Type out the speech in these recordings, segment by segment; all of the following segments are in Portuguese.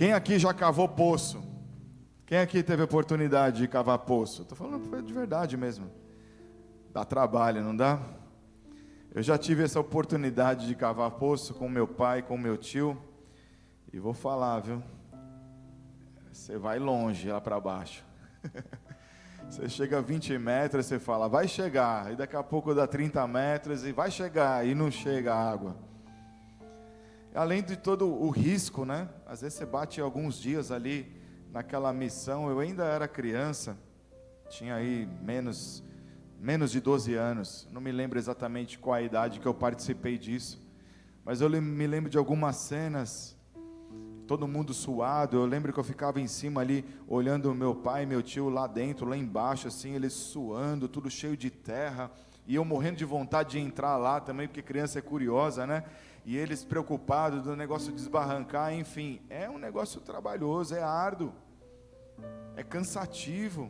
Quem aqui já cavou poço? Quem aqui teve oportunidade de cavar poço? Estou falando de verdade mesmo. Dá trabalho, não dá? Eu já tive essa oportunidade de cavar poço com meu pai, com meu tio. E vou falar, viu? Você vai longe lá para baixo. Você chega a 20 metros, você fala, vai chegar. E daqui a pouco dá 30 metros e vai chegar. E não chega a água. Além de todo o risco, né? Às vezes você bate alguns dias ali naquela missão. Eu ainda era criança. Tinha aí menos de 12 anos. Não me lembro exatamente qual a idade que eu participei disso. Mas eu me lembro de algumas cenas. Todo mundo suado, eu lembro que eu ficava em cima ali, olhando meu pai e meu tio lá dentro, lá embaixo, assim, eles suando, tudo cheio de terra, e eu morrendo de vontade de entrar lá também, porque criança é curiosa, né? E eles preocupados do negócio desbarrancar, enfim, é um negócio trabalhoso, é árduo, é cansativo,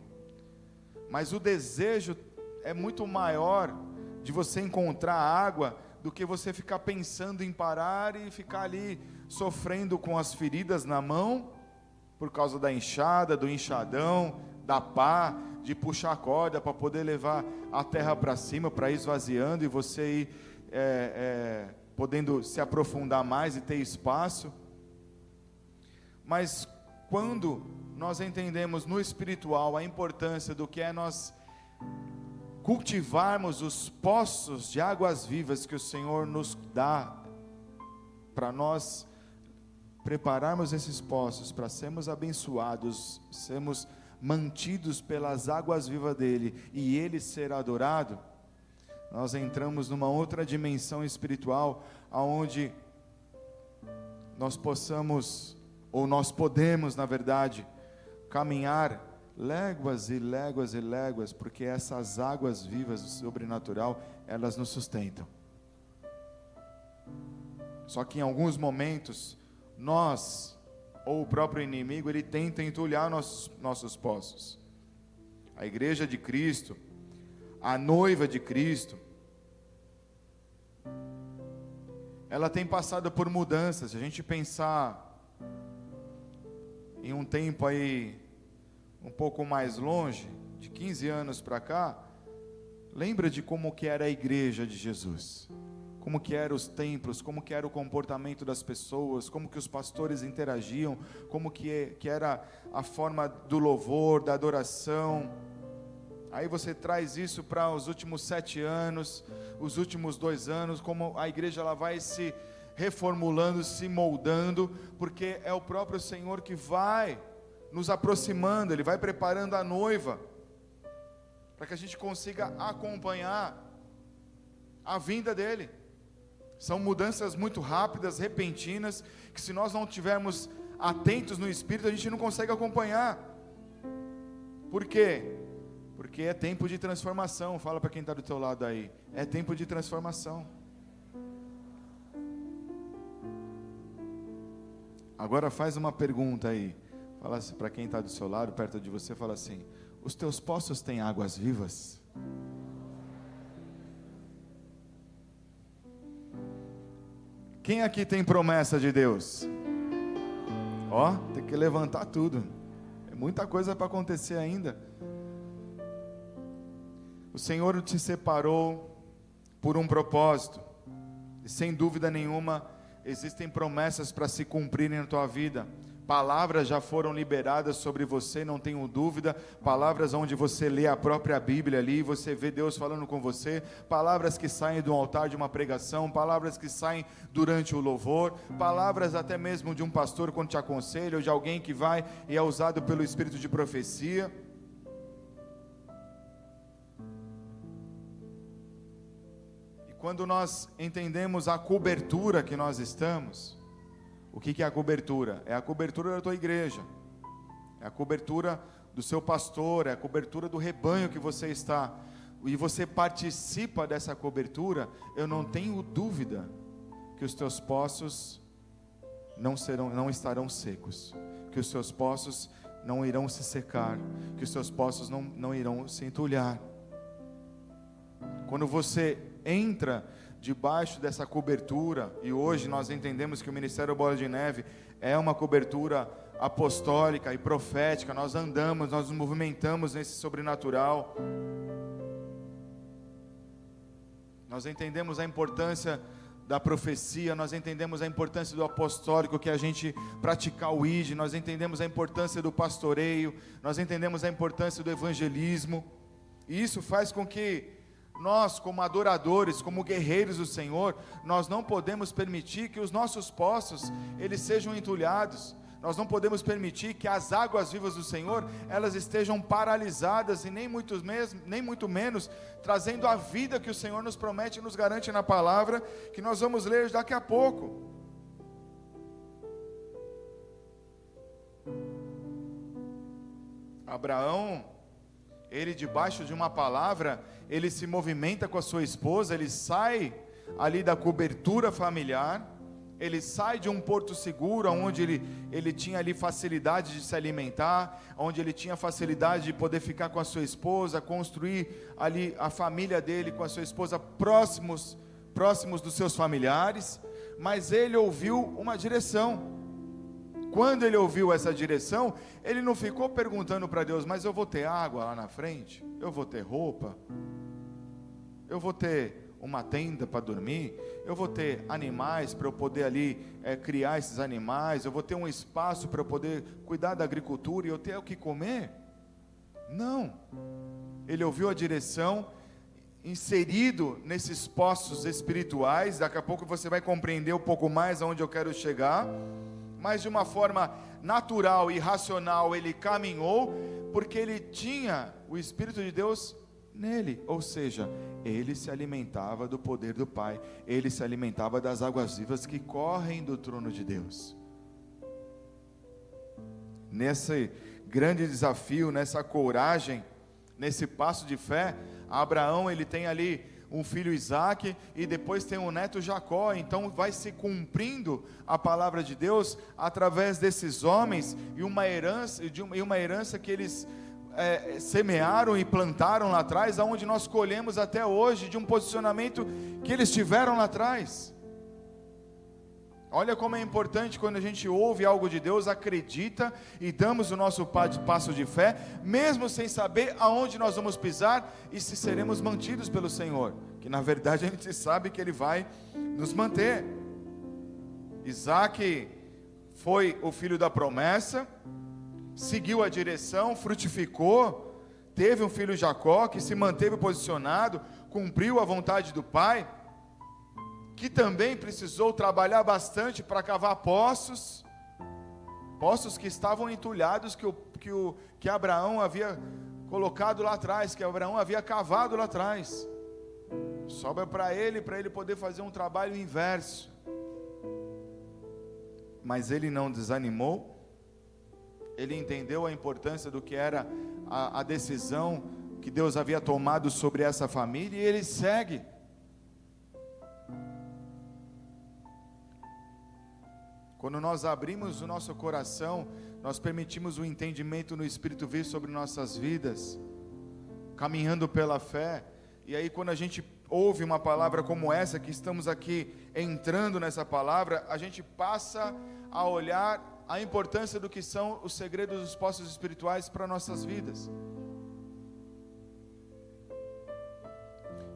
mas o desejo é muito maior de você encontrar água, do que você ficar pensando em parar e ficar ali sofrendo com as feridas na mão, por causa da enxada, do enxadão, da pá, de puxar a corda para poder levar a terra para cima, para ir esvaziando e você ir podendo se aprofundar mais e ter espaço. Mas quando nós entendemos no espiritual a importância do que é nós cultivarmos os poços de águas vivas que o Senhor nos dá, para nós prepararmos esses poços, para sermos abençoados, sermos mantidos pelas águas vivas dele, e ele ser adorado, nós entramos numa outra dimensão espiritual, aonde nós possamos, ou nós podemos, na verdade, caminhar léguas e léguas e léguas, porque essas águas vivas do sobrenatural, elas nos sustentam. Só que em alguns momentos, nós, ou o próprio inimigo, ele tenta entulhar nossos poços. A igreja de Cristo, a noiva de Cristo, ela tem passado por mudanças. Se a gente pensar em um tempo aí um pouco mais longe, de 15 anos para cá, lembra de como que era a igreja de Jesus, como que eram os templos, como que era o comportamento das pessoas, como que os pastores interagiam, como que era a forma do louvor, da adoração. Aí você traz isso para os últimos 7 anos, os últimos 2 anos, como a igreja ela vai se reformulando, se moldando, porque é o próprio Senhor que vai nos aproximando, Ele vai preparando a noiva, para que a gente consiga acompanhar a vinda dEle. São mudanças muito rápidas, repentinas, que se nós não estivermos atentos no Espírito, a gente não consegue acompanhar. Por quê? Porque é tempo de transformação. Fala para quem está do teu lado aí, é tempo de transformação. Agora faz uma pergunta aí. Fala assim, para quem está do seu lado, perto de você, fala assim: os teus poços têm águas vivas? Quem aqui tem promessa de Deus? Ó, tem que levantar tudo. É muita coisa para acontecer ainda. O Senhor te separou por um propósito. E sem dúvida nenhuma, existem promessas para se cumprirem na tua vida. Palavras já foram liberadas sobre você, não tenho dúvida. Palavras onde você lê a própria Bíblia ali, você vê Deus falando com você. Palavras que saem do altar de uma pregação, palavras que saem durante o louvor, palavras até mesmo de um pastor quando te aconselha, ou de alguém que vai e é usado pelo Espírito de profecia. E quando nós entendemos a cobertura que nós estamos, o que é a cobertura? É a cobertura da tua igreja, é a cobertura do seu pastor, é a cobertura do rebanho que você está, e você participa dessa cobertura. Eu não tenho dúvida que os teus poços não estarão secos, que os teus poços não irão se secar, que os teus poços não irão se entulhar. Quando você entra debaixo dessa cobertura, e hoje nós entendemos que o Ministério Bola de Neve é uma cobertura apostólica e profética, nós andamos, nós nos movimentamos nesse sobrenatural. Nós entendemos a importância da profecia, nós entendemos a importância do apostólico, que é a gente praticar o ID, nós entendemos a importância do pastoreio, nós entendemos a importância do evangelismo, e isso faz com que nós, como adoradores, como guerreiros do Senhor, nós não podemos permitir que os nossos poços, eles sejam entulhados. Nós não podemos permitir que as águas vivas do Senhor, elas estejam paralisadas e nem muito menos trazendo a vida que o Senhor nos promete e nos garante na palavra, que nós vamos ler daqui a pouco. Abraão, ele debaixo de uma palavra, ele se movimenta com a sua esposa, ele sai ali da cobertura familiar, ele sai de um porto seguro, onde ele tinha ali facilidade de se alimentar, onde ele tinha facilidade de poder ficar com a sua esposa, construir ali a família dele com a sua esposa próximos dos seus familiares, mas ele ouviu uma direção. Quando ele ouviu essa direção, ele não ficou perguntando para Deus, mas eu vou ter água lá na frente? Eu vou ter roupa? Eu vou ter uma tenda para dormir? Eu vou ter animais para eu poder ali criar esses animais? Eu vou ter um espaço para eu poder cuidar da agricultura e eu ter o que comer? Não. Ele ouviu a direção, inserido nesses poços espirituais. Daqui a pouco você vai compreender um pouco mais aonde eu quero chegar. Mas de uma forma natural e racional ele caminhou, porque ele tinha o Espírito de Deus nele, ou seja, ele se alimentava do poder do Pai, ele se alimentava das águas vivas que correm do trono de Deus. Nesse grande desafio, nessa coragem, nesse passo de fé, Abraão, ele tem ali um filho Isaque, e depois tem um neto Jacó. Então vai se cumprindo a palavra de Deus através desses homens, e uma herança que eles semearam e plantaram lá atrás, aonde nós colhemos até hoje, de um posicionamento que eles tiveram lá atrás. Olha como é importante quando a gente ouve algo de Deus, acredita e damos o nosso passo de fé, mesmo sem saber aonde nós vamos pisar e se seremos mantidos pelo Senhor, que na verdade a gente sabe que Ele vai nos manter. Isaque foi o filho da promessa, seguiu a direção, frutificou, teve um filho Jacó, que se manteve posicionado, cumpriu a vontade do Pai, que também precisou trabalhar bastante para cavar poços que estavam entulhados, que Abraão havia colocado lá atrás, que Abraão havia cavado lá atrás. Sobra para ele poder fazer um trabalho inverso. Mas ele não desanimou, ele entendeu a importância do que era a decisão que Deus havia tomado sobre essa família, e ele segue. Quando nós abrimos o nosso coração, nós permitimos o entendimento no Espírito vir sobre nossas vidas, caminhando pela fé, e aí quando a gente ouve uma palavra como essa, que estamos aqui entrando nessa palavra, a gente passa a olhar a importância do que são os segredos dos poços espirituais para nossas vidas.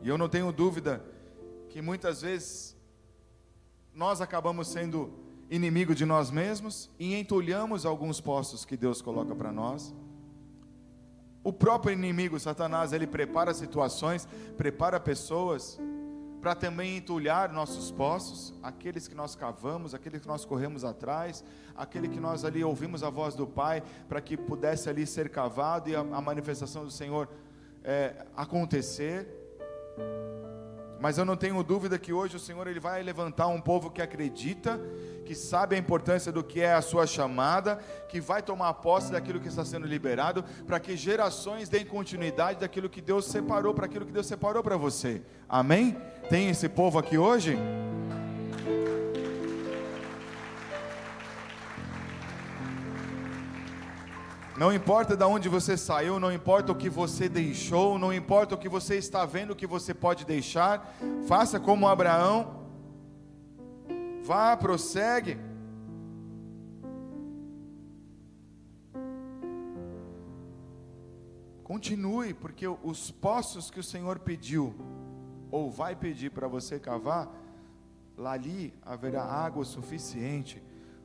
E eu não tenho dúvida que muitas vezes nós acabamos sendo inimigo de nós mesmos e entulhamos alguns poços que Deus coloca para nós. O próprio inimigo, Satanás, ele prepara situações, prepara pessoas para também entulhar nossos poços, aqueles que nós cavamos, aqueles que nós corremos atrás, aquele que nós ali ouvimos a voz do Pai, para que pudesse ali ser cavado e a manifestação do Senhor acontecer. Mas eu não tenho dúvida que hoje o Senhor ele vai levantar um povo que acredita, que sabe a importância do que é a sua chamada, que vai tomar posse daquilo que está sendo liberado, para que gerações deem continuidade daquilo que Deus separou, para aquilo que Deus separou para você. Amém? Tem esse povo aqui hoje? Não importa de onde você saiu, não importa o que você deixou, não importa o que você está vendo, o que você pode deixar, faça como Abraão, vá, prossegue. Continue, porque os poços que o Senhor pediu, ou vai pedir para você cavar, lá ali haverá água suficiente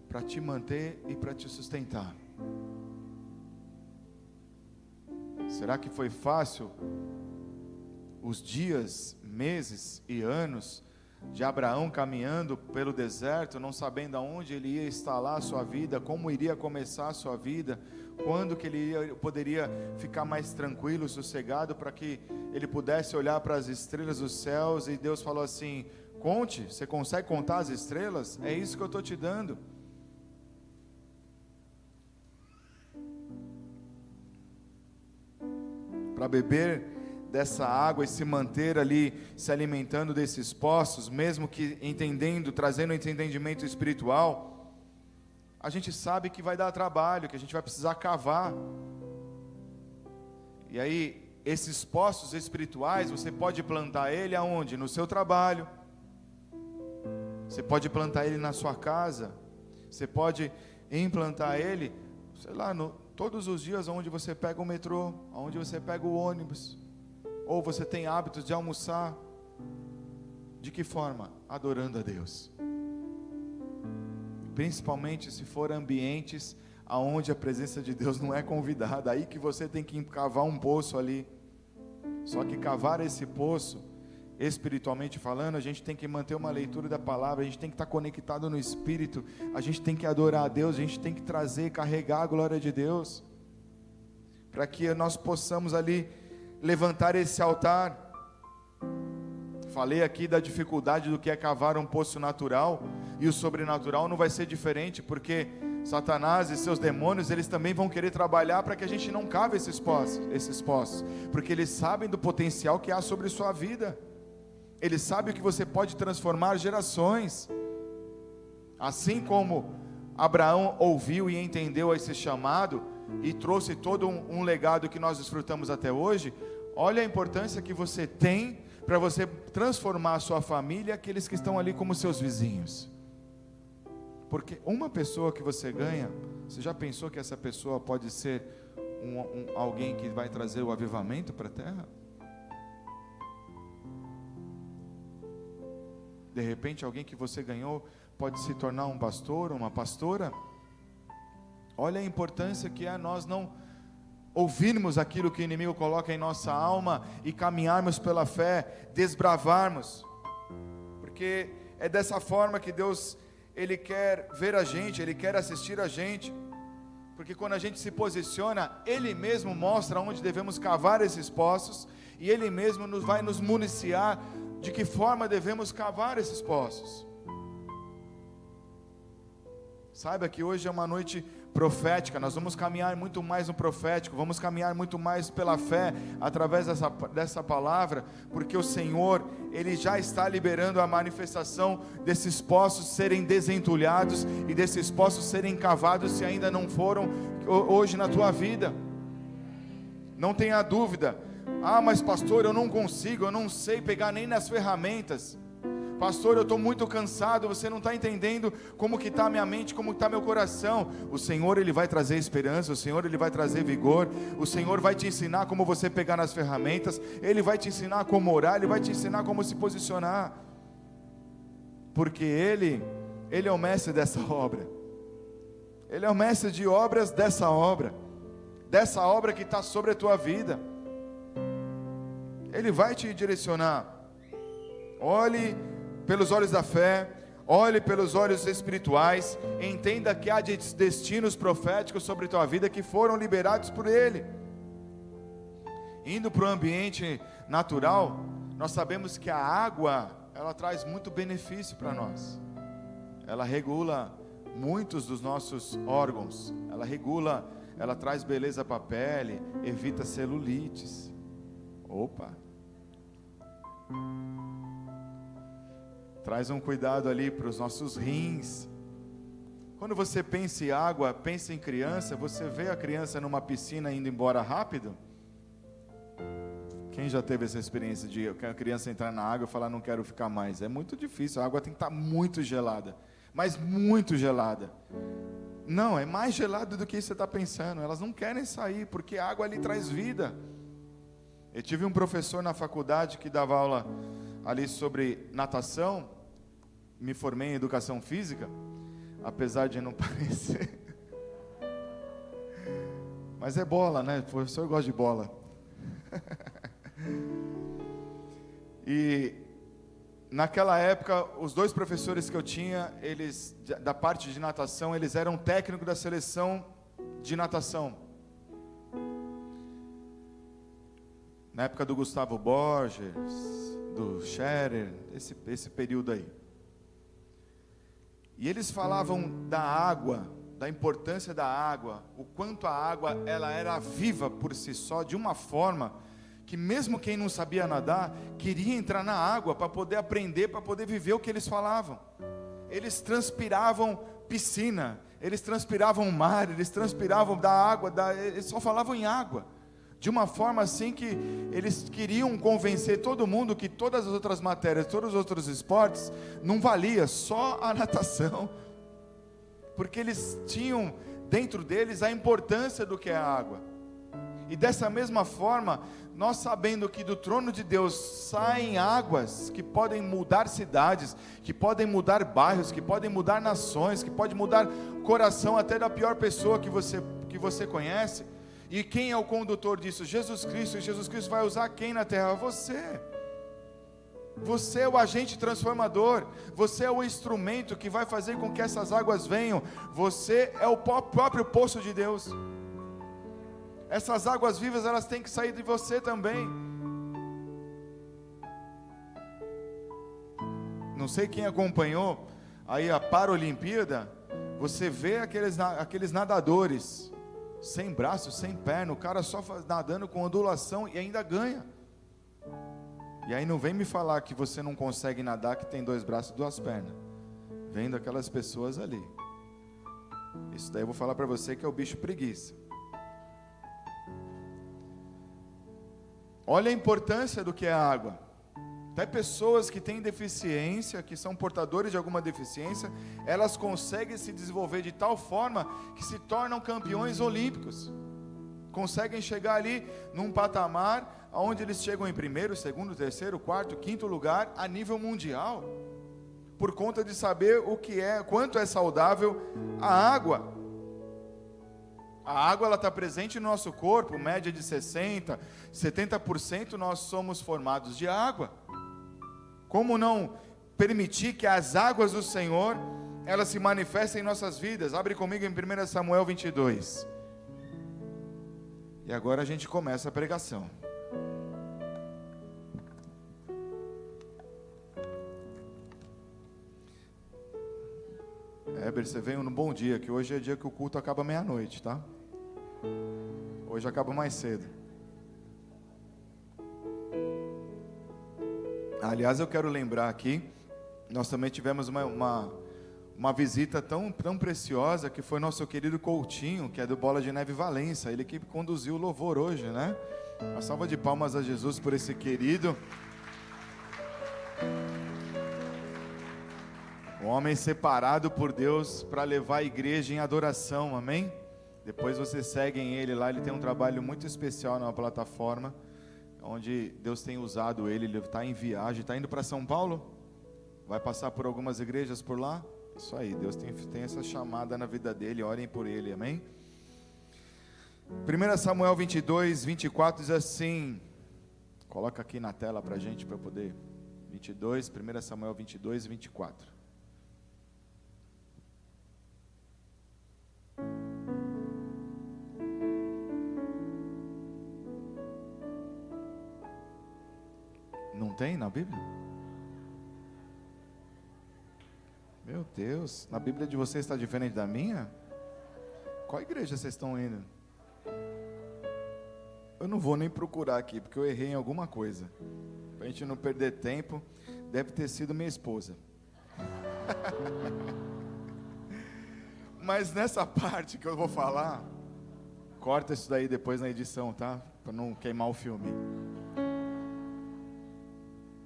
para te manter e para te sustentar. Será que foi fácil os dias, meses e anos de Abraão caminhando pelo deserto, não sabendo aonde ele ia instalar a sua vida, como iria começar a sua vida, quando que ele poderia ficar mais tranquilo, sossegado, para que ele pudesse olhar para as estrelas dos céus, e Deus falou assim: conte, você consegue contar as estrelas? É isso que eu estou te dando. Para beber dessa água e se manter ali, se alimentando desses poços, mesmo que entendendo, trazendo entendimento espiritual, a gente sabe que vai dar trabalho, que a gente vai precisar cavar. E aí, esses poços espirituais, você pode plantar ele aonde? No seu trabalho. Você pode plantar ele na sua casa. Você pode implantar ele, sei lá, todos os dias onde você pega o metrô, onde você pega o ônibus, ou você tem hábitos de almoçar. De que forma? Adorando a Deus. Principalmente se for ambientes aonde a presença de Deus não é convidada, aí que você tem que cavar um poço ali. Só que cavar esse poço, espiritualmente falando, a gente tem que manter uma leitura da palavra, a gente tem que estar conectado no Espírito, a gente tem que adorar a Deus, a gente tem que trazer, carregar a glória de Deus, para que nós possamos ali levantar esse altar. Falei aqui da dificuldade do que é cavar um poço natural, e o sobrenatural não vai ser diferente, porque Satanás e seus demônios, eles também vão querer trabalhar para que a gente não cave esses poços, porque eles sabem do potencial que há sobre sua vida. Ele sabe o que você pode transformar gerações. Assim como Abraão ouviu e entendeu esse chamado e trouxe todo um legado que nós desfrutamos até hoje, olha a importância que você tem para você transformar a sua família e aqueles que estão ali como seus vizinhos. Porque uma pessoa que você ganha, você já pensou que essa pessoa pode ser alguém que vai trazer o avivamento para a terra? De repente, alguém que você ganhou pode se tornar um pastor, uma pastora. Olha a importância que é nós não ouvirmos aquilo que o inimigo coloca em nossa alma e caminharmos pela fé, desbravarmos, porque é dessa forma que Deus, Ele quer ver a gente, Ele quer assistir a gente, porque quando a gente se posiciona, Ele mesmo mostra onde devemos cavar esses poços, e Ele mesmo vai nos municiar de que forma devemos cavar esses poços. Saiba que hoje é uma noite profética, nós vamos caminhar muito mais no profético, vamos caminhar muito mais pela fé, através dessa palavra, porque o Senhor, Ele já está liberando a manifestação desses poços serem desentulhados, e desses poços serem cavados, se ainda não foram, hoje na tua vida. Não tenha dúvida. Ah, mas pastor, eu não consigo, eu não sei pegar nem nas ferramentas. Pastor, eu estou muito cansado, você não está entendendo como que está a minha mente, como está meu coração. O Senhor, Ele vai trazer esperança, o Senhor, Ele vai trazer vigor, o Senhor vai te ensinar como você pegar nas ferramentas, Ele vai te ensinar como orar, Ele vai te ensinar como se posicionar, porque Ele é o mestre dessa obra, Ele é o mestre de obras dessa obra que está sobre a tua vida. Ele vai te direcionar. Olhe pelos olhos da fé, olhe pelos olhos espirituais, entenda que há destinos proféticos sobre tua vida que foram liberados por Ele. Indo para o ambiente natural, nós sabemos que a água, ela traz muito benefício para nós. Ela regula muitos dos nossos órgãos, ela traz beleza para a pele, evita celulites. Opa! Traz um cuidado ali para os nossos rins, Quando você pensa em água, pensa em criança, você vê a criança numa piscina indo embora rápido? Quem já teve essa experiência de a criança entrar na água e falar, não quero ficar mais? É muito difícil, a água tem que estar muito gelada, mas muito gelada. Não, é mais gelado do que você está pensando. Elas não querem sair, porque a água ali traz vida. Eu tive um professor na faculdade que dava aula ali sobre natação. Me formei em educação física, apesar de não parecer. Mas é bola, né? O professor gosta de bola. E naquela época, os dois professores que eu tinha, eles, da parte de natação, eles eram técnicos da seleção de natação. Na época do Gustavo Borges, do Scherer, esse período aí. E eles falavam da água, da importância da água, o quanto a água ela era viva por si só, de uma forma que mesmo quem não sabia nadar, queria entrar na água para poder aprender, para poder viver o que eles falavam. Eles transpiravam piscina, eles transpiravam mar, eles transpiravam da água, eles só falavam em água. De uma forma assim que eles queriam convencer todo mundo que todas as outras matérias, todos os outros esportes, não valia, só a natação. Porque eles tinham dentro deles a importância do que é a água. E dessa mesma forma, nós sabendo que do trono de Deus saem águas que podem mudar cidades, que podem mudar bairros, que podem mudar nações, que podem mudar o coração até da pior pessoa que você conhece. E quem é o condutor disso? Jesus Cristo. E Jesus Cristo vai usar quem na terra? Você. Você é o agente transformador. Você é o instrumento que vai fazer com que essas águas venham. Você é o próprio poço de Deus. Essas águas vivas, elas têm que sair de você também. Não sei quem acompanhou aí a Paralimpíada. Você vê aqueles nadadores sem braço, sem perna, o cara só nadando com ondulação e ainda ganha. E aí não vem me falar que você não consegue nadar, que tem 2 braços e 2 pernas, vendo aquelas pessoas ali. Isso daí eu vou falar para você que é o bicho preguiça. Olha a importância do que é a água. Até pessoas que têm deficiência, que são portadores de alguma deficiência, elas conseguem se desenvolver de tal forma que se tornam campeões olímpicos. Conseguem chegar ali num patamar onde eles chegam em primeiro, segundo, terceiro, quarto, quinto lugar a nível mundial, por conta de saber o que é, quanto é saudável a água. A água ela está presente no nosso corpo, média de 60%, 70% nós somos formados de água. Como não permitir que as águas do Senhor, elas se manifestem em nossas vidas? Abre comigo em 1 Samuel 22. E agora a gente começa a pregação. Heber, você veio num bom dia, que hoje é dia que o culto acaba meia-noite, tá? Hoje acaba mais cedo. Aliás, eu quero lembrar aqui, nós também tivemos uma visita tão preciosa, que foi nosso querido Coutinho, que é do Bola de Neve Valença, ele que conduziu o louvor hoje, né? Uma salva de palmas a Jesus por esse querido. Um homem separado por Deus para levar a igreja em adoração, amém? Depois vocês seguem ele lá, ele tem um trabalho muito especial na plataforma, onde Deus tem usado ele está em viagem, está indo para São Paulo, vai passar por algumas igrejas por lá, isso aí, Deus tem essa chamada na vida dele, orem por ele, amém? 1 Samuel 22, 24 diz assim, coloca aqui na tela para a gente, para poder, 22, 1 Samuel 22, 24. Não tem na Bíblia? Meu Deus, na Bíblia de vocês está diferente da minha? Qual igreja vocês estão indo? Eu não vou nem procurar aqui, porque eu errei em alguma coisa. Para a gente não perder tempo, deve ter sido minha esposa. Mas nessa parte que eu vou falar, corta isso daí depois na edição, tá? Para não queimar o filme.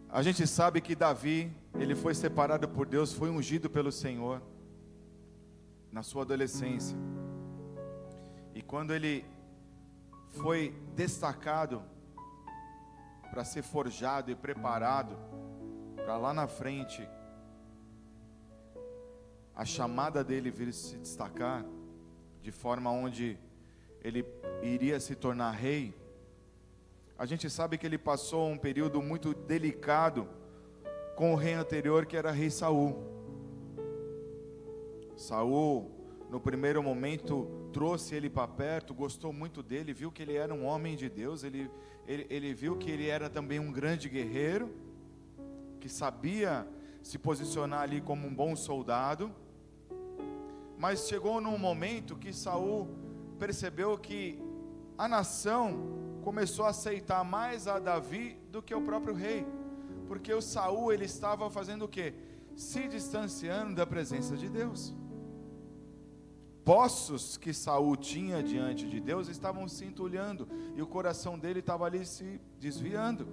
A gente sabe que Davi, ele foi separado por Deus, foi ungido pelo Senhor na sua adolescência. E quando ele foi destacado para ser forjado e preparado para lá na frente a chamada dele vir se destacar, de forma onde ele iria se tornar rei, a gente sabe que ele passou um período muito delicado com o rei anterior, que era rei Saul. Saul, no primeiro momento, trouxe ele para perto, gostou muito dele, viu que ele era um homem de Deus, ele viu que ele era também um grande guerreiro, que sabia se posicionar ali como um bom soldado. Mas chegou num momento que Saul percebeu que a nação começou a aceitar mais a Davi do que o próprio rei, porque o Saul, ele estava fazendo o quê? Se distanciando da presença de Deus. Poços que Saul tinha diante de Deus estavam se entulhando, e o coração dele estava ali se desviando.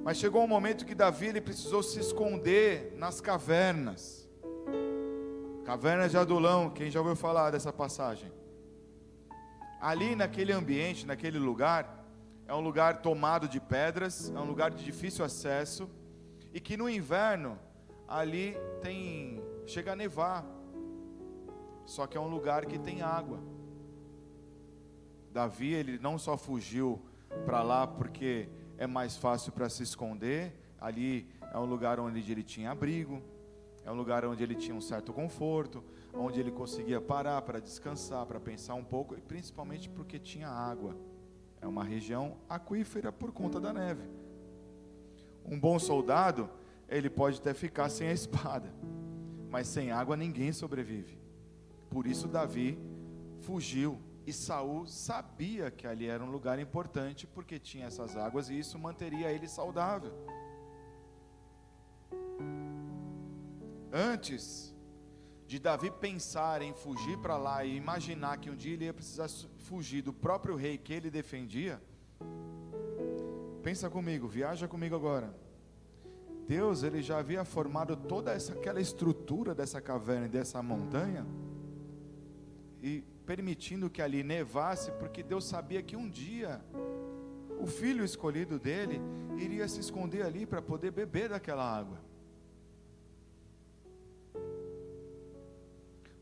Mas chegou um momento que Davi, ele precisou se esconder nas cavernas. Cavernas de Adulão, quem já ouviu falar dessa passagem? Ali naquele ambiente, naquele lugar, é um lugar tomado de pedras, é um lugar de difícil acesso, e que no inverno, ali chega a nevar, só que é um lugar que tem água. Davi, ele não só fugiu para lá porque é mais fácil para se esconder, ali é um lugar onde ele tinha abrigo, é um lugar onde ele tinha um certo conforto, onde ele conseguia parar para descansar, para pensar um pouco, e principalmente porque tinha água. É uma região aquífera por conta da neve. Um bom soldado, ele pode até ficar sem a espada, mas sem água ninguém sobrevive. Por isso Davi fugiu, e Saul sabia que ali era um lugar importante, porque tinha essas águas, e isso manteria ele saudável. Antes de Davi pensar em fugir para lá e imaginar que um dia ele ia precisar fugir do próprio rei que ele defendia, pensa comigo, viaja comigo agora. Deus, ele já havia formado toda aquela estrutura dessa caverna e dessa montanha, e permitindo que ali nevasse, porque Deus sabia que um dia o filho escolhido dele iria se esconder ali para poder beber daquela água.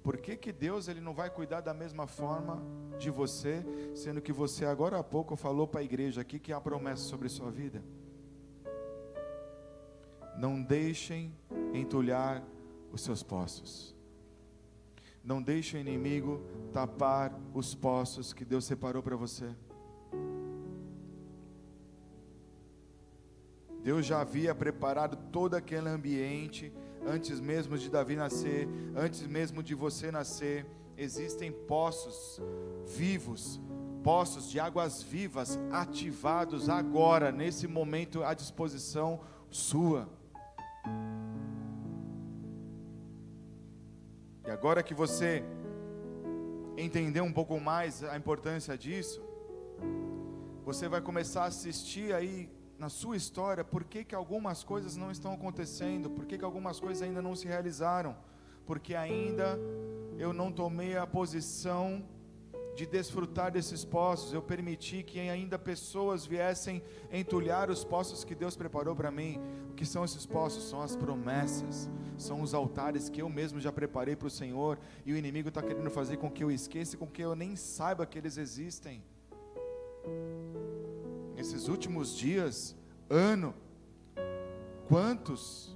Por que Deus, ele não vai cuidar da mesma forma de você, sendo que você agora há pouco falou para a igreja aqui que há promessa sobre sua vida? Não deixem entulhar os seus poços. Não deixe o inimigo tapar os poços que Deus separou para você. Deus já havia preparado todo aquele ambiente antes mesmo de Davi nascer, antes mesmo de você nascer. Existem poços vivos, poços de águas vivas ativados agora, nesse momento, à disposição sua. E agora que você entender um pouco mais a importância disso, você vai começar a assistir aí na sua história, por que algumas coisas não estão acontecendo, por que algumas coisas ainda não se realizaram, porque ainda eu não tomei a posição de desfrutar desses poços, eu permiti que ainda pessoas viessem entulhar os poços que Deus preparou para mim. O que são esses poços? São as promessas, são os altares que eu mesmo já preparei para o Senhor, e o inimigo está querendo fazer com que eu esqueça, com que eu nem saiba que eles existem. Nesses últimos dias, quantos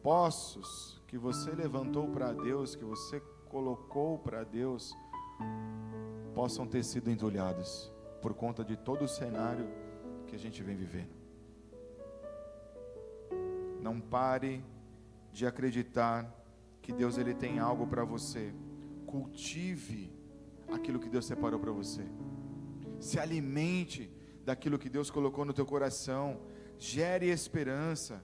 poços que você levantou para Deus, que você colocou para Deus, possam ter sido entulhados por conta de todo o cenário que a gente vem vivendo. Não pare de acreditar que Deus, ele tem algo para você. Cultive aquilo que Deus separou para você. Se alimente daquilo que Deus colocou no teu coração. Gere esperança.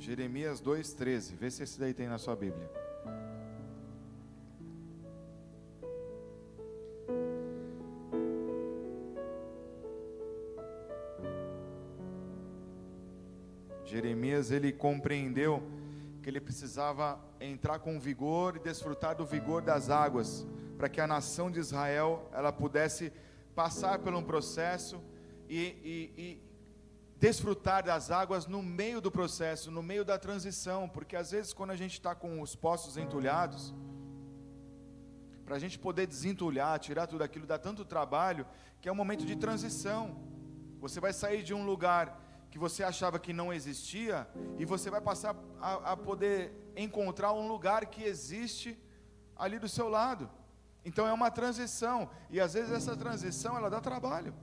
Jeremias 2,13. Vê se esse daí tem na sua Bíblia. Jeremias, ele compreendeu que ele precisava entrar com vigor e desfrutar do vigor das águas, para que a nação de Israel ela pudesse passar por um processo e desfrutar das águas no meio do processo, no meio da transição, porque às vezes quando a gente está com os poços entulhados, para a gente poder desentulhar, tirar tudo aquilo, dá tanto trabalho, que é um momento de transição. Você vai sair de um lugar que você achava que não existia, e você vai passar a poder encontrar um lugar que existe ali do seu lado. Então é uma transição, e às vezes essa transição ela dá trabalho.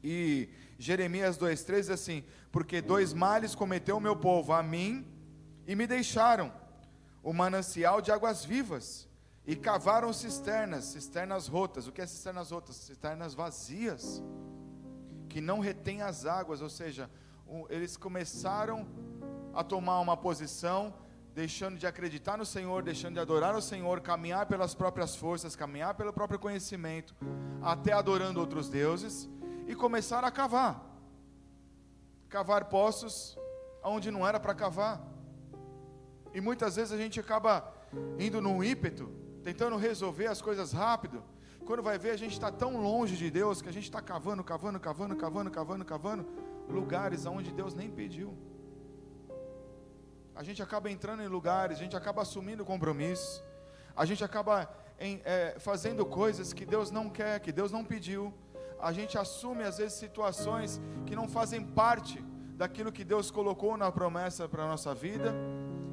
E Jeremias 2,3 diz assim: porque 2 males cometeu o meu povo, a mim, e me deixaram o manancial de águas vivas, e cavaram cisternas rotas. O que é cisternas rotas? Cisternas vazias, que não retém as águas. Ou seja, eles começaram a tomar uma posição, deixando de acreditar no Senhor, deixando de adorar o Senhor, caminhar pelas próprias forças, caminhar pelo próprio conhecimento, até adorando outros deuses, e começaram a cavar poços onde não era para cavar. E muitas vezes a gente acaba indo num ímpeto, tentando resolver as coisas rápido. Quando vai ver, a gente está tão longe de Deus, que a gente está cavando lugares onde Deus nem pediu. A gente acaba entrando em lugares, a gente acaba assumindo compromissos, a gente acaba fazendo coisas que Deus não quer, que Deus não pediu. A gente assume às vezes situações que não fazem parte daquilo que Deus colocou na promessa para a nossa vida.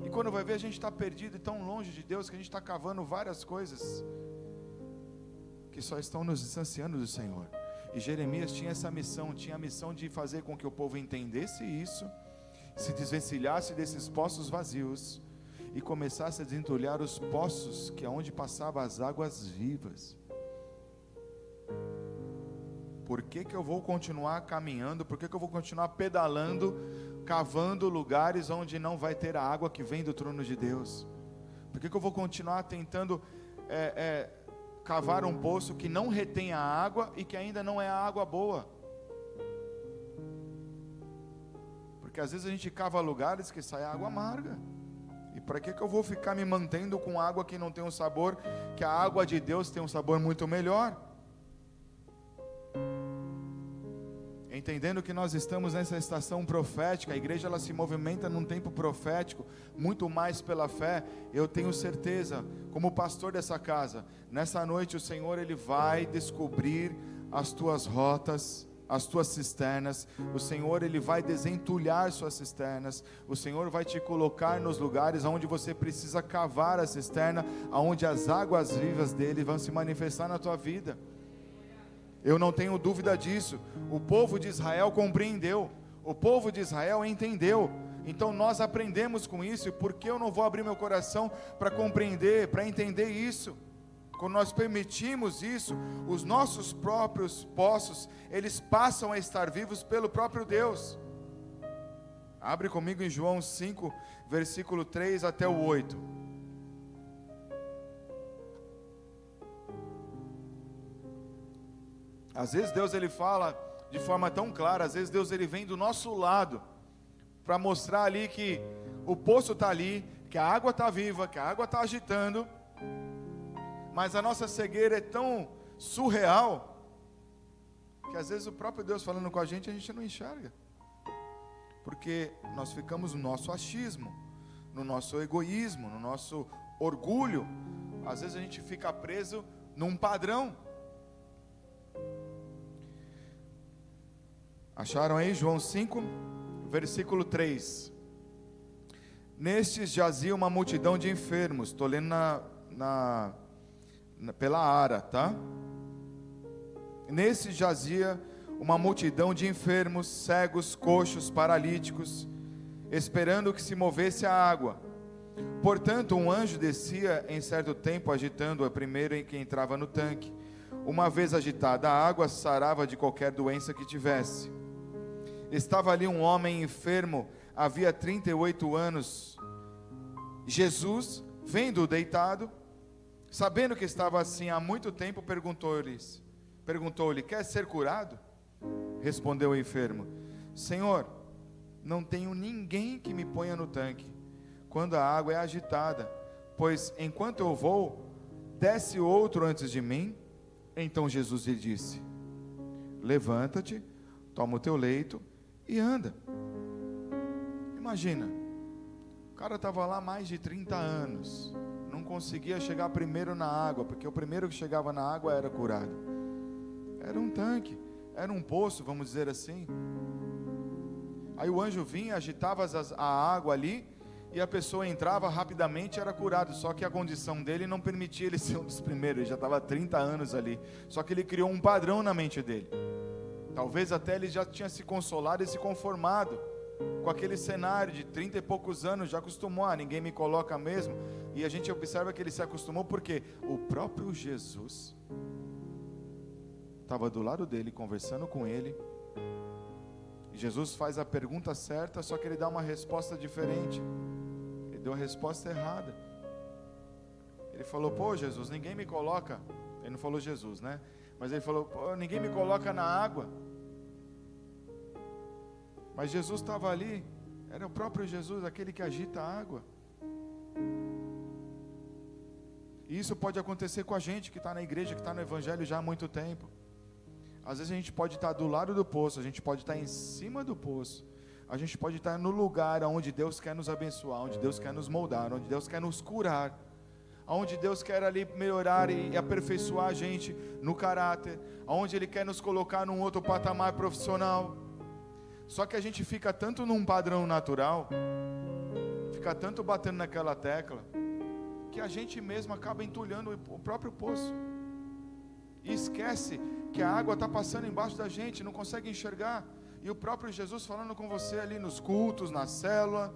E quando vai ver, a gente está perdido e tão longe de Deus, que a gente está cavando várias coisas que só estão nos distanciando do Senhor. E Jeremias tinha essa missão, tinha a missão de fazer com que o povo entendesse isso, se desvencilhasse desses poços vazios e começasse a desentulhar os poços que é onde passavam as águas vivas. Por que eu vou continuar caminhando? Por que eu vou continuar pedalando, cavando lugares onde não vai ter a água que vem do trono de Deus? Por que eu vou continuar tentando cavar um poço que não retém a água e que ainda não é a água boa? Porque às vezes a gente cava lugares que sai água amarga. E para que eu vou ficar me mantendo com água que não tem um sabor, que a água de Deus tem um sabor muito melhor? Entendendo que nós estamos nessa estação profética, a igreja ela se movimenta num tempo profético, muito mais pela fé. Eu tenho certeza, como pastor dessa casa, nessa noite o Senhor ele vai descobrir as tuas rotas, as tuas cisternas. O Senhor ele vai desentulhar suas cisternas. O Senhor vai te colocar nos lugares onde você precisa cavar a cisterna, onde as águas vivas dele vão se manifestar na tua vida. Eu não tenho dúvida disso. O povo de Israel compreendeu, o povo de Israel entendeu. Então nós aprendemos com isso. E por que eu não vou abrir meu coração para compreender, para entender isso? Quando nós permitimos isso, os nossos próprios poços, eles passam a estar vivos pelo próprio Deus. Abre comigo em João 5, versículo 3 até o 8. Às vezes Deus ele fala de forma tão clara, às vezes Deus ele vem do nosso lado, para mostrar ali que o poço está ali, que a água está viva, que a água está agitando, mas a nossa cegueira é tão surreal, que às vezes o próprio Deus falando com a gente não enxerga, porque nós ficamos no nosso achismo, no nosso egoísmo, no nosso orgulho. Às vezes a gente fica preso num padrão. Acharam aí João 5, versículo 3. Nestes jazia uma multidão de enfermos. Estou lendo pela Ara, tá? Nestes jazia uma multidão de enfermos, cegos, coxos, paralíticos, esperando que se movesse a água. Portanto, um anjo descia em certo tempo, agitando a primeira em que entrava no tanque. Uma vez agitada a água, sarava de qualquer doença que tivesse. Estava ali um homem enfermo havia 38 anos. Jesus, vendo-o deitado, sabendo que estava assim há muito tempo, perguntou-lhe: quer ser curado? Respondeu o enfermo: Senhor, não tenho ninguém que me ponha no tanque quando a água é agitada, pois enquanto eu vou, desce outro antes de mim. Então Jesus lhe disse: levanta-te, toma o teu leito e anda. Imagina, o cara estava lá há mais de 30 anos, não conseguia chegar primeiro na água, porque o primeiro que chegava na água era curado. Era um tanque, era um poço, vamos dizer assim. Aí o anjo vinha, agitava a água ali, e a pessoa entrava rapidamente e era curado. Só que a condição dele não permitia ele ser um dos primeiros. Ele já estava há 30 anos ali. Só que ele criou um padrão na mente dele. Talvez até ele já tinha se consolado e se conformado com aquele cenário de 30 e poucos anos. Já acostumou, ninguém me coloca mesmo. E a gente observa que ele se acostumou porque o próprio Jesus estava do lado dele, conversando com ele. E Jesus faz a pergunta certa, só que ele dá uma resposta diferente. Ele deu a resposta errada. Ele falou: pô, Jesus, ninguém me coloca. Ele não falou Jesus, né? Mas ele falou: pô, ninguém me coloca na água. Mas Jesus estava ali. Era o próprio Jesus, aquele que agita a água. E isso pode acontecer com a gente que está na igreja, que está no evangelho já há muito tempo. Às vezes a gente pode estar do lado do poço, a gente pode estar em cima do poço, a gente pode estar no lugar onde Deus quer nos abençoar, onde Deus quer nos moldar, onde Deus quer nos curar, onde Deus quer ali melhorar e aperfeiçoar a gente no caráter, onde Ele quer nos colocar num outro patamar profissional. Só que a gente fica tanto num padrão natural, fica tanto batendo naquela tecla, que a gente mesmo acaba entulhando o próprio poço. E esquece que a água está passando embaixo da gente, não consegue enxergar. E o próprio Jesus falando com você ali nos cultos, na célula,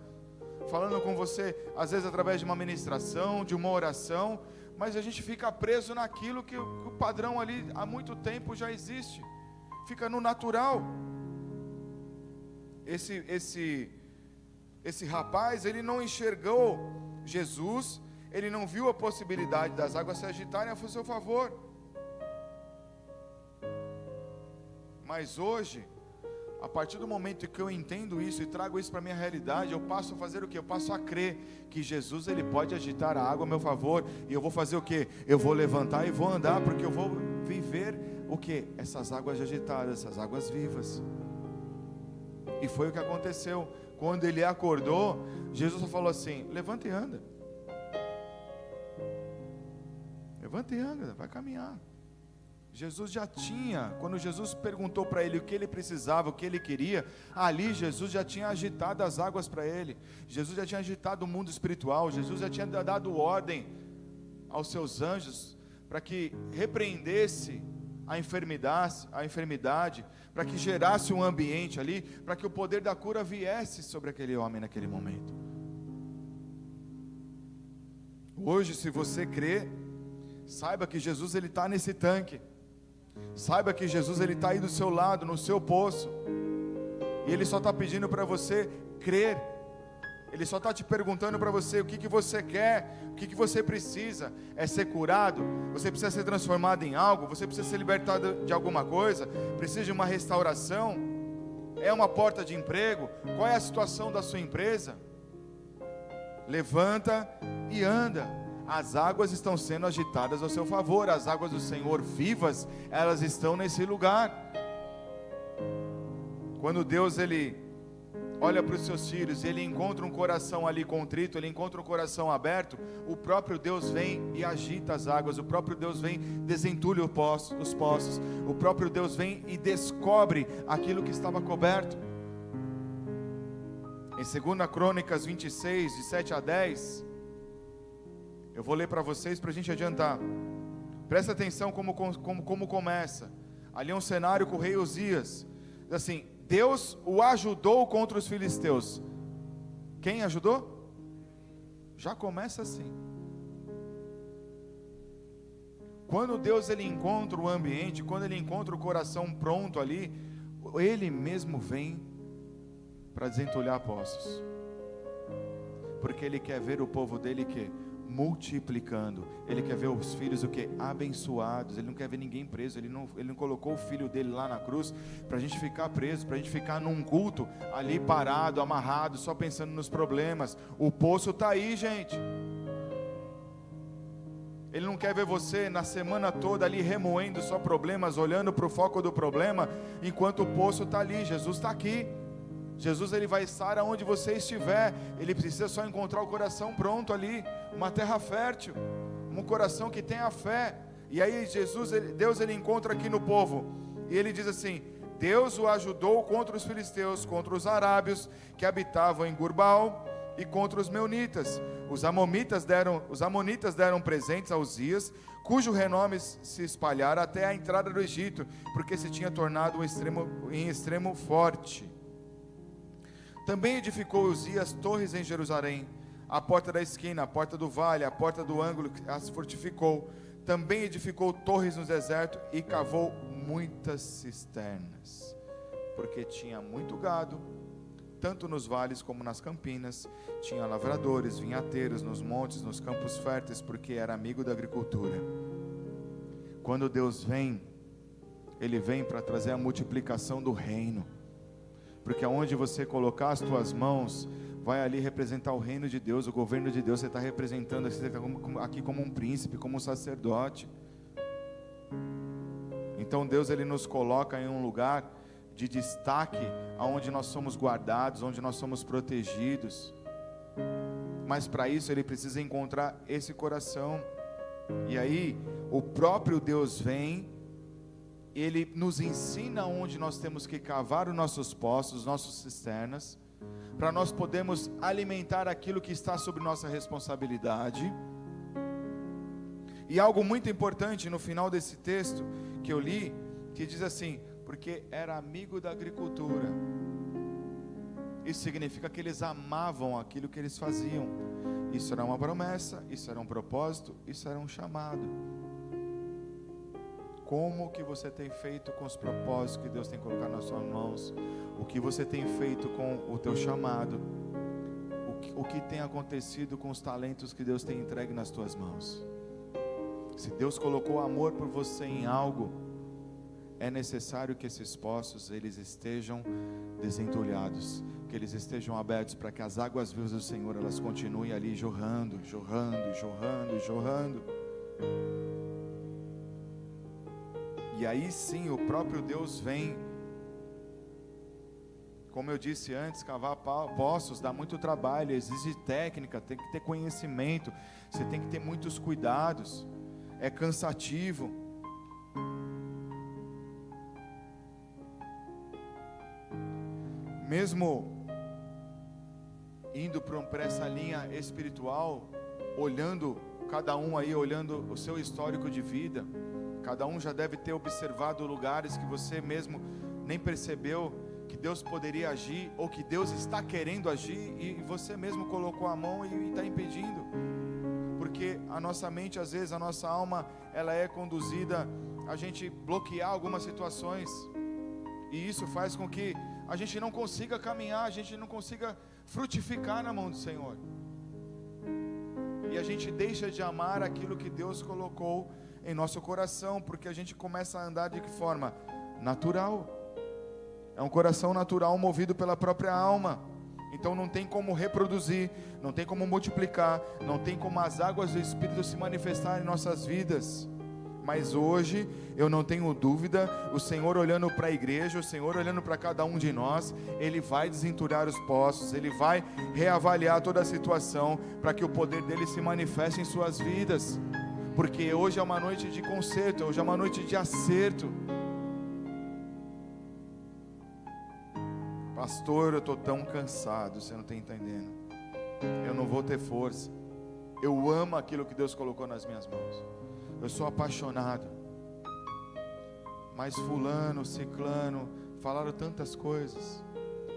falando com você, às vezes através de uma ministração, de uma oração, mas a gente fica preso naquilo que o padrão ali há muito tempo já existe, fica no natural. Esse rapaz, ele não enxergou Jesus, ele não viu a possibilidade das águas se agitarem a seu favor. Mas hoje, a partir do momento que eu entendo isso e trago isso para a minha realidade, eu passo a fazer o quê? Eu passo a crer que Jesus, Ele pode agitar a água a meu favor, e eu vou fazer o quê? Eu vou levantar e vou andar, porque eu vou viver o quê? Essas águas agitadas, essas águas vivas. E foi o que aconteceu. Quando ele acordou, Jesus só falou assim: levanta e anda. Levanta e anda, vai caminhar. Jesus já tinha, quando Jesus perguntou para ele o que ele precisava, o que ele queria, ali Jesus já tinha agitado as águas para ele, Jesus já tinha agitado o mundo espiritual, Jesus já tinha dado ordem aos seus anjos para que repreendesse a enfermidade, para que gerasse um ambiente ali, para que o poder da cura viesse sobre aquele homem naquele momento. Hoje, se você crê, saiba que Jesus ele está nesse tanque. Saiba que Jesus ele está aí do seu lado, no seu poço, e Ele só está pedindo para você crer. Ele só está te perguntando para você o que você quer, o que você precisa. É ser curado? Você precisa ser transformado em algo? Você precisa ser libertado de alguma coisa? Precisa de uma restauração? É uma porta de emprego? Qual é a situação da sua empresa? Levanta e anda. As águas estão sendo agitadas ao seu favor, as águas do Senhor vivas, elas estão nesse lugar. Quando Deus ele olha para os seus filhos, ele encontra um coração ali contrito, ele encontra um coração aberto, o próprio Deus vem e agita as águas, o próprio Deus vem e desentulha os poços, o próprio Deus vem e descobre aquilo que estava coberto. Em 2 Crônicas 26, de 7 a 10, eu vou ler para vocês para a gente adiantar. Presta atenção como começa. Ali é um cenário com o rei Uzias. Diz assim: Deus o ajudou contra os filisteus. Quem ajudou? Já começa assim. Quando Deus ele encontra o ambiente, quando ele encontra o coração pronto ali, Ele mesmo vem para desentulhar poços. Porque Ele quer ver o povo dele que multiplicando. Ele quer ver os filhos o que? Abençoados. Ele não quer ver ninguém preso. Ele não colocou o filho dele lá na cruz para a gente ficar preso, para a gente ficar num culto ali parado, amarrado, só pensando nos problemas. O poço está aí, gente. Ele não quer ver você na semana toda ali remoendo só problemas, olhando para o foco do problema, enquanto o poço está ali. Jesus está aqui. Jesus, ele vai estar aonde você estiver. Ele precisa só encontrar o coração pronto ali, uma terra fértil, um coração que tenha fé. E aí Deus ele encontra aqui no povo, e ele diz assim: Deus o ajudou contra os filisteus, contra os arábios que habitavam em Gurbaal, e contra os meunitas. Os amonitas deram presentes a Uzias, cujo renome se espalhara até a entrada do Egito, porque se tinha tornado em extremo forte. Também edificou Uzias torres em Jerusalém, a porta da esquina, a porta do vale, a porta do ângulo, as fortificou. Também edificou torres no deserto e cavou muitas cisternas, porque tinha muito gado, tanto nos vales como nas campinas. Tinha lavradores, vinhateiros nos montes, nos campos férteis, porque era amigo da agricultura. Quando Deus vem, Ele vem para trazer a multiplicação do reino. Porque aonde você colocar as tuas mãos, vai ali representar o reino de Deus, o governo de Deus. Você está representando, você está aqui como um príncipe, como um sacerdote. Então Deus, ele nos coloca em um lugar de destaque, aonde nós somos guardados, onde nós somos protegidos. Mas para isso ele precisa encontrar esse coração. E aí o próprio Deus vem, Ele nos ensina onde nós temos que cavar os nossos poços, nossas cisternas, para nós podermos alimentar aquilo que está sob nossa responsabilidade. E algo muito importante no final desse texto que eu li, que diz assim: porque era amigo da agricultura. Isso significa que eles amavam aquilo que eles faziam. Isso era uma promessa, isso era um propósito, isso era um chamado. Como que você tem feito com os propósitos que Deus tem colocado nas suas mãos? O que você tem feito com o teu chamado? O que tem acontecido com os talentos que Deus tem entregue nas tuas mãos? Se Deus colocou amor por você em algo, é necessário que esses poços eles estejam desentulhados, que eles estejam abertos, para que as águas vivas do Senhor elas continuem ali jorrando, jorrando, jorrando, jorrando. E aí sim o próprio Deus vem. Como eu disse antes, cavar poços dá muito trabalho, exige técnica, tem que ter conhecimento, você tem que ter muitos cuidados, é cansativo. Mesmo indo para essa linha espiritual, olhando cada um aí, olhando o seu histórico de vida, cada um já deve ter observado lugares que você mesmo nem percebeu que Deus poderia agir, ou que Deus está querendo agir, e você mesmo colocou a mão e está impedindo. Porque a nossa mente, às vezes, a nossa alma, ela é conduzida a gente bloquear algumas situações, e isso faz com que a gente não consiga caminhar, a gente não consiga frutificar na mão do Senhor, e a gente deixa de amar aquilo que Deus colocou em nosso coração, porque a gente começa a andar de que forma? Natural. É um coração natural movido pela própria alma. Então não tem como reproduzir, não tem como multiplicar, não tem como as águas do Espírito se manifestar em nossas vidas. Mas hoje, eu não tenho dúvida, o Senhor olhando para a igreja, o Senhor olhando para cada um de nós, Ele vai desentulhar os poços, Ele vai reavaliar toda a situação, para que o poder dEle se manifeste em suas vidas. Porque hoje é uma noite de conserto, hoje é uma noite de acerto. Pastor, eu estou tão cansado, você não está entendendo. Eu não vou ter força. Eu amo aquilo que Deus colocou nas minhas mãos. Eu sou apaixonado. Mas fulano, ciclano, falaram tantas coisas,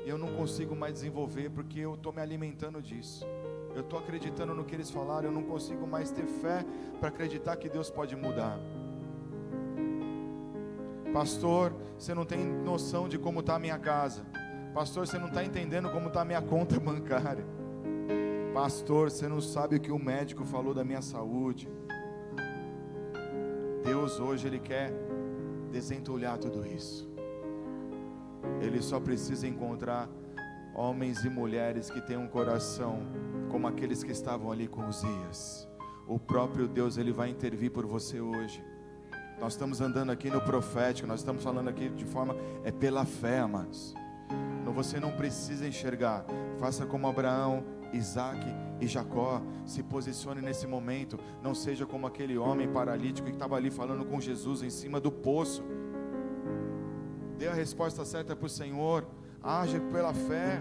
e eu não consigo mais desenvolver, porque eu estou me alimentando disso. Eu estou acreditando no que eles falaram, eu não consigo mais ter fé para acreditar que Deus pode mudar. Pastor, você não tem noção de como está a minha casa. Pastor, você não está entendendo como está a minha conta bancária. Pastor, você não sabe o que o médico falou da minha saúde. Deus hoje, Ele quer desentulhar tudo isso. Ele só precisa encontrar homens e mulheres que têm um coração como aqueles que estavam ali com Uzias. O próprio Deus, Ele vai intervir por você hoje. Nós estamos andando aqui no profético, nós estamos falando aqui de forma, pela fé, amados. Você não precisa enxergar. Faça como Abraão, Isaac e Jacó. Se posicione nesse momento. Não seja como aquele homem paralítico que estava ali falando com Jesus em cima do poço. Dê a resposta certa para o Senhor. Age pela fé.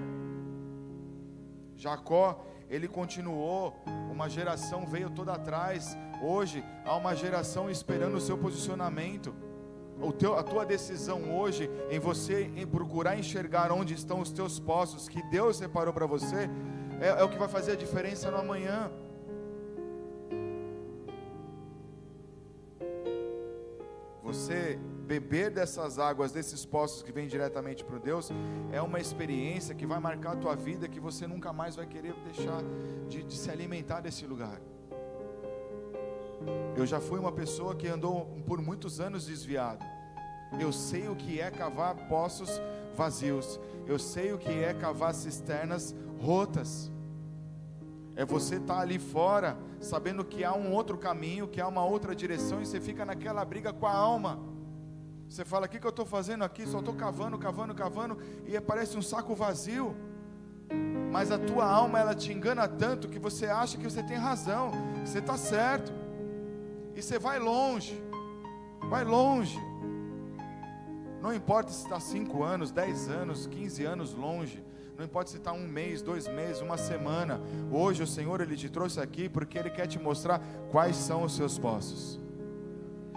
Jacó, ele continuou. Uma geração veio toda atrás. Hoje há uma geração esperando o seu posicionamento. A tua decisão hoje em você em procurar enxergar onde estão os teus poços que Deus separou para você é o que vai fazer a diferença no amanhã. Você beber dessas águas, desses poços que vêm diretamente para Deus, é uma experiência que vai marcar a tua vida, que você nunca mais vai querer deixar de se alimentar desse lugar. Eu já fui uma pessoa que andou por muitos anos desviado. Eu sei o que é cavar poços vazios. Eu sei o que é cavar cisternas rotas. É você estar ali fora, sabendo que há um outro caminho, que há uma outra direção, e você fica naquela briga com a alma. Você fala, o que eu estou fazendo aqui? Só estou cavando, e parece um saco vazio. Mas a tua alma, ela te engana tanto, que você acha que você tem razão, que você está certo. E você vai longe. Não importa se está 5 anos, 10 anos, 15 anos longe. Não importa se está 1 mês, 2 meses, 1 semana. Hoje o Senhor, Ele te trouxe aqui porque Ele quer te mostrar quais são os seus poços.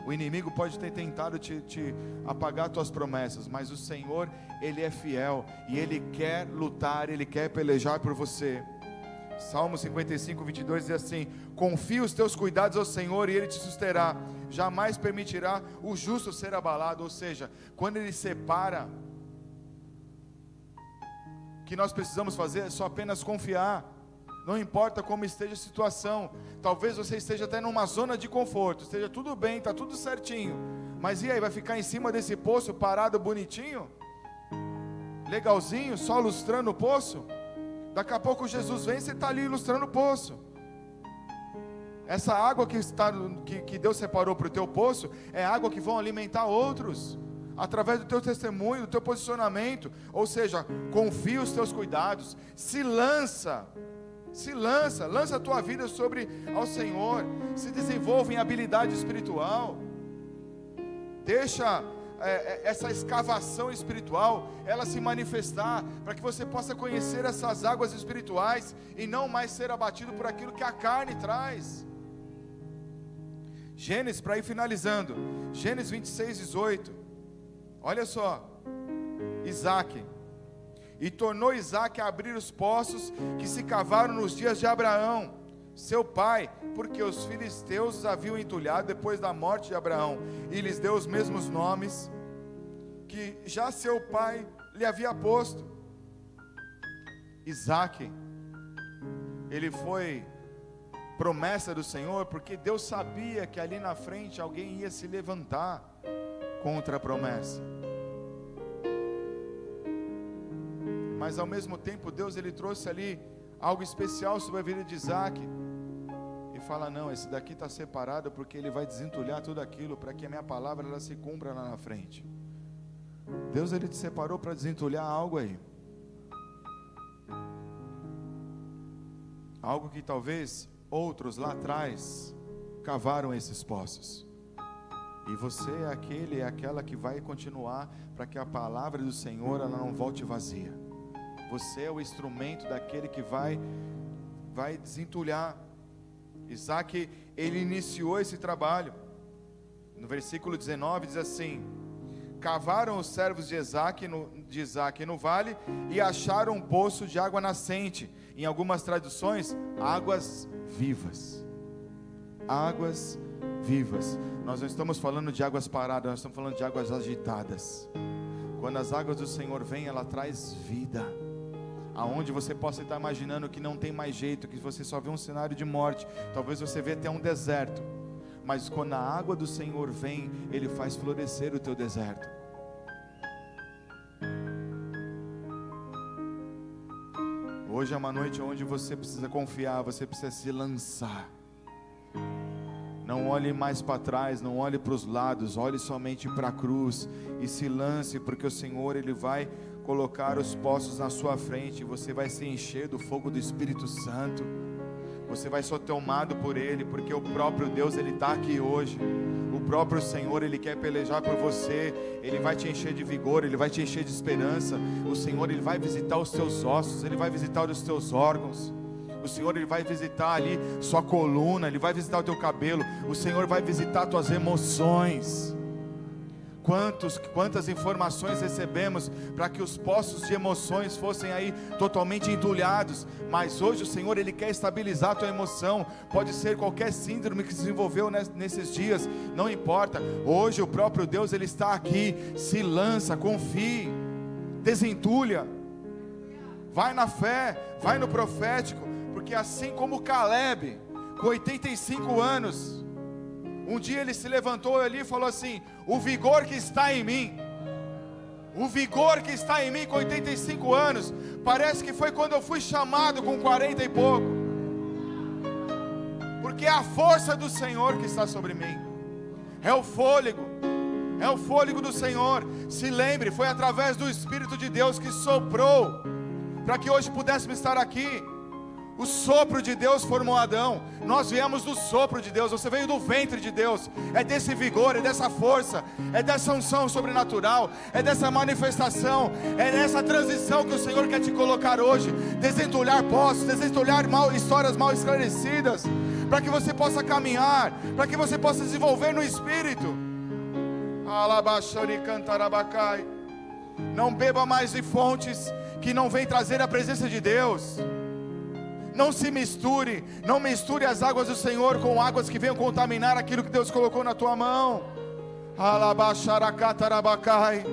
O inimigo pode ter tentado te apagar tuas promessas, mas o Senhor, Ele é fiel. E Ele quer lutar, Ele quer pelejar por você. Salmo 55, 22 diz assim: confia os teus cuidados ao Senhor e Ele te susterá, jamais permitirá o justo ser abalado. Ou seja, quando Ele separa, o que nós precisamos fazer é só apenas confiar. Não importa como esteja a situação. Talvez você esteja até numa zona de conforto, esteja tudo bem, está tudo certinho, mas e aí, vai ficar em cima desse poço parado bonitinho? Legalzinho, só lustrando o poço? Daqui a pouco Jesus vem e você está ali ilustrando o poço. Essa água que Deus separou para o teu poço é água que vão alimentar outros, através do teu testemunho, do teu posicionamento. Ou seja, confia os teus cuidados, lança a tua vida ao Senhor, se desenvolve em habilidade espiritual, deixa essa escavação espiritual, ela se manifestar, para que você possa conhecer essas águas espirituais, e não mais ser abatido por aquilo que a carne traz. Gênesis, para ir finalizando, Gênesis 26, 18, olha só, Isaac, e tornou Isaac a abrir os poços que se cavaram nos dias de Abraão, seu pai, porque os filisteus os haviam entulhado depois da morte de Abraão, e lhes deu os mesmos nomes que já seu pai lhe havia posto. Isaac, ele foi promessa do Senhor, porque Deus sabia que ali na frente alguém ia se levantar contra a promessa. Mas ao mesmo tempo Deus, ele trouxe ali algo especial sobre a vida de Isaac, e fala, não, esse daqui está separado porque ele vai desentulhar tudo aquilo, para que a minha palavra ela se cumpra lá na frente. Deus, ele te separou para desentulhar algo aí, algo que talvez outros lá atrás cavaram esses poços, e você é aquele, é aquela que vai continuar, para que a palavra do Senhor ela não volte vazia. Você é o instrumento daquele que vai desentulhar. Isaac, ele iniciou esse trabalho. No versículo 19 diz assim: cavaram os servos de Isaac no vale, e acharam um poço de água nascente. Em algumas traduções, águas vivas. Águas vivas. Nós não estamos falando de águas paradas, nós estamos falando de águas agitadas. Quando as águas do Senhor vêm, ela traz vida. Aonde você possa estar imaginando que não tem mais jeito, que você só vê um cenário de morte, talvez você vê até um deserto, mas quando a água do Senhor vem, Ele faz florescer o teu deserto. Hoje é uma noite onde você precisa confiar, você precisa se lançar. Não olhe mais para trás, não olhe para os lados, olhe somente para a cruz e se lance, porque o Senhor, Ele vai colocar os poços na sua frente, e você vai se encher do fogo do Espírito Santo, você vai ser tomado por Ele, porque o próprio Deus, Ele está aqui hoje, o próprio Senhor, Ele quer pelejar por você, Ele vai te encher de vigor, Ele vai te encher de esperança, o Senhor, Ele vai visitar os teus ossos, Ele vai visitar os teus órgãos, o Senhor, Ele vai visitar ali sua coluna, Ele vai visitar o teu cabelo, o Senhor vai visitar tuas emoções. Quantas informações recebemos para que os poços de emoções fossem aí totalmente entulhados, mas hoje o Senhor, Ele quer estabilizar a tua emoção. Pode ser qualquer síndrome que se desenvolveu nesses dias, não importa, hoje o próprio Deus, Ele está aqui. Se lança, confie, desentulha, vai na fé, vai no profético, porque assim como Caleb, com 85 anos, um dia ele se levantou ali e falou assim: o vigor que está em mim, o vigor que está em mim com 85 anos, parece que foi quando eu fui chamado com 40 e pouco, porque é a força do Senhor que está sobre mim, é o fôlego do Senhor. Se lembre, foi através do Espírito de Deus que soprou, para que hoje pudéssemos estar aqui. O sopro de Deus formou Adão, nós viemos do sopro de Deus, você veio do ventre de Deus, é desse vigor, é dessa força, é dessa unção sobrenatural, é dessa manifestação, é dessa transição que o Senhor quer te colocar hoje, desentulhar poços, desentulhar histórias mal esclarecidas, para que você possa caminhar, para que você possa desenvolver no Espírito. Não beba mais de fontes que não vêm trazer a presença de Deus. Não se misture, não misture as águas do Senhor com águas que venham contaminar aquilo que Deus colocou na tua mão. Alabaxaracatarabakai.